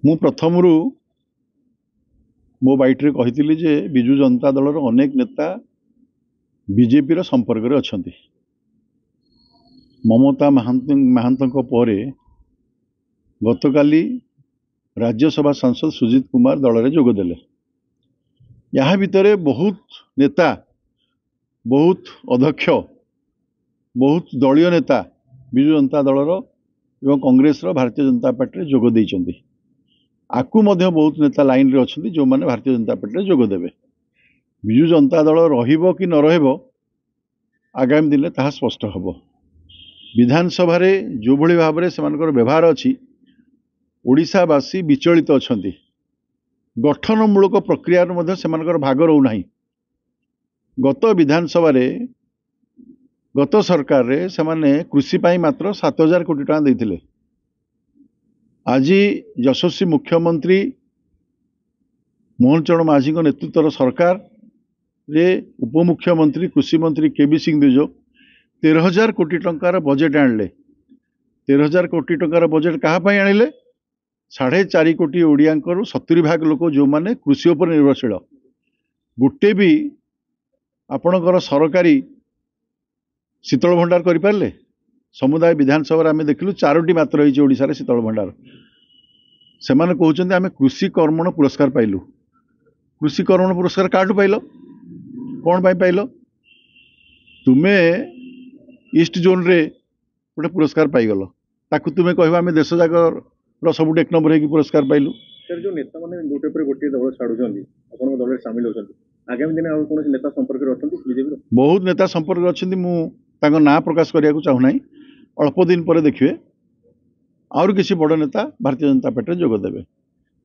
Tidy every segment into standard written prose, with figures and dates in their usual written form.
मु प्रथमरू मो बाइट्रे कही जे विजु जनता दल अनेक नेता बीजेपी संपर्क अच्छा। ममता महांत पर गतकाली राज्यसभा सांसद सुजीत कुमार दल में जोगदेले। यहाँ भितर बहुत नेता, बहुत अध्यक्ष, बहुत दलीय नेता विजु जनता दल एवं कांग्रेस भारतीय जनता पार्टी जोग देइछन्ति। आकु मध्य बहुत नेता लाइन रे अछन्ति जो माने भारतीय जनता पार्टी जोग देबे। विजु जनता दल रहिबो कि न रहिबो आगामी दिन में ताहा स्पष्ट हबो। विधानसभा रे जो भली भाव रे सेमानकर व्यवहार अछि ओडिशावासी विचलित अछन्ति। गठनमूलक प्रक्रिया मध्य सेमानकर भाग रहू नाही। गत विधानसभा रे गत सरकार रे सेमाने कृषि पाई मात्र 7000 कोटी टका देथिले। आज यशस्वी मुख्यमंत्री मोहन चरण माझी नेतृत्व सरकार रे उपमुख्यमंत्री कृषि मंत्री केबी सिंह देजो 13,000 कोटी टंकार बजेट आणले। 13,000 कोटी टंकार बजेट कहा पाई आणले? 4.5 कोटी ओडियांकर 70% लोक जो माने कृषि उपर निर्भरशील। गोटे भी आपणकर सरकारी शीतल भंडार करि पारले? समुदाय विधानसभा आम देखिलु 4टी मात्र होइछि ओडिशा रे शीतल भंडार। से माने कहउछन्ते आमे कृषि कर्मण पुरस्कार पाइलु। कृषि कर्मण पुरस्कार काटू पाइल? कौन पाई पाइल? तुमे ईस्ट जोन रे गोटे पुरस्कार पाइगल, ताकू तुमे कहबा आमे देश जाकर सबुठ 1 नंबर है पुरस्कार पाइलु। सर जो नेता माने गोटे पर गोटे दल छाडुछन्ती आपण दल रे शामिल होछन्ती, आगामी दिन और कोन नेता संपर्क रे अछन्ती बीजेपी रो? बहुत नेता संपर्क अछन्ती। मु तांको ना प्रकाश करिया को चाहू नाही। अल्प दिन पर देखिए और किसी बड़ नेता भारतीय जनता पार्टी जोग देवे।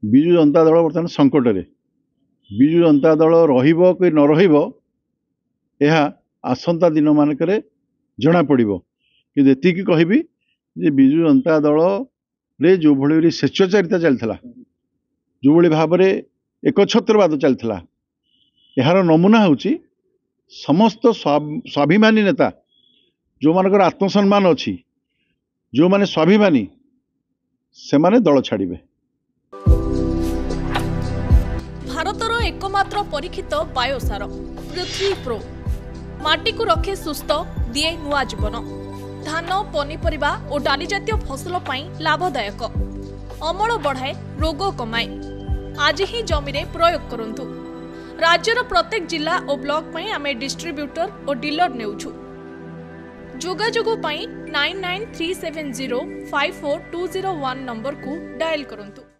विजु जनता दल बर्तमान संकट रे। विजु जनता दल रहिबो कि न रहिबो यह आसंता दिन मानकरे जना पड़िबो। कि एतिकी कहबी जे विजु जनता दल रे जो भली स्वेच्छाचारिता चलता, जो भली भाव रे एकछत्रवाद चलता, यार नमूना होची समस्त स्वाभिमानी नेता जो मानकर आत्मसम्मान अच्छी, जो माने स्वाभिमानी से माने दल छाड़िबे। भारतर एकमात्र परीक्षित बायोसार पृथ्वी प्रो माटी को रखे सुस्थ, दिए नुआ जीवन। धान, पनीपरिबा और डाली जातीय फसल पाई लाभदायक, अमल बढ़ाए, रोग कमाए। आज ही जमी रे प्रयोग करंतु। राज्यर प्रत्येक जिला और ब्लॉक पाई आमे डिस्ट्रीब्यूटर और डीलर नेउछु। जोगाजोग पाई 9937054201 नंबर को डायल करंतु।